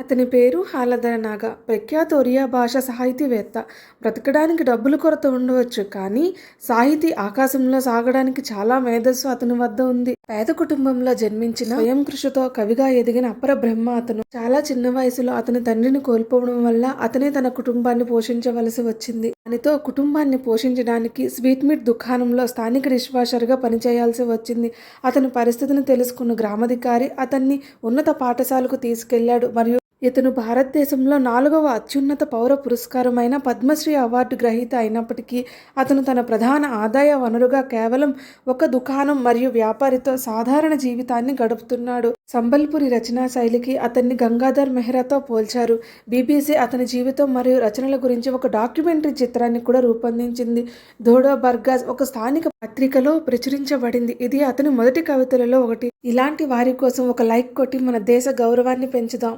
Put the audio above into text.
అతని పేరు హాలధర నాగ. ప్రఖ్యాత ఒరియా భాష సాహితీవేత్త. బ్రతకడానికి డబ్బుల కొరత ఉండవచ్చు, కానీ సాహితీ ఆకాశంలో సాగడానికి చాలా మేధస్సు అతని వద్ద ఉంది. పేద కుటుంబంలో జన్మించిన స్వయం కృషితో కవిగా ఎదిగిన అపర బ్రహ్మ అతను. చాలా చిన్న వయసులో అతని తండ్రిని కోల్పోవడం వల్ల అతనే తన కుటుంబాన్ని పోషించవలసి వచ్చింది. దానితో కుటుంబాన్ని పోషించడానికి స్వీట్ మీట్ దుకాణంలో స్థానిక డిష్వాషర్గా పనిచేయాల్సి వచ్చింది. అతని పరిస్థితిని తెలుసుకున్న గ్రామాధికారి అతన్ని ఉన్నత పాఠశాలకు తీసుకెళ్లాడు మరియు ఇతను భారతదేశంలో 4వ అత్యున్నత పౌర పురస్కారమైన పద్మశ్రీ అవార్డు గ్రహీత అయినప్పటికీ అతను తన ప్రధాన ఆదాయ వనరుగా కేవలం ఒక దుకాణం మరియు వ్యాపారితో సాధారణ జీవితాన్ని గడుపుతున్నాడు. సంబల్పురి రచనా శైలికి అతన్ని గంగాధర్ మెహ్రాతో పోల్చారు. బీబీసీ అతని జీవితం మరియు రచనల గురించి ఒక డాక్యుమెంటరీ చిత్రాన్ని కూడా రూపొందించింది. ధోడో బర్గాజ్ ఒక స్థానిక పత్రికలో ప్రచురించబడింది. ఇది అతని మొదటి కవితలలో ఒకటి. ఇలాంటి వారి కోసం ఒక లైక్ కొట్టి మన దేశ గౌరవాన్ని పెంచుదాం.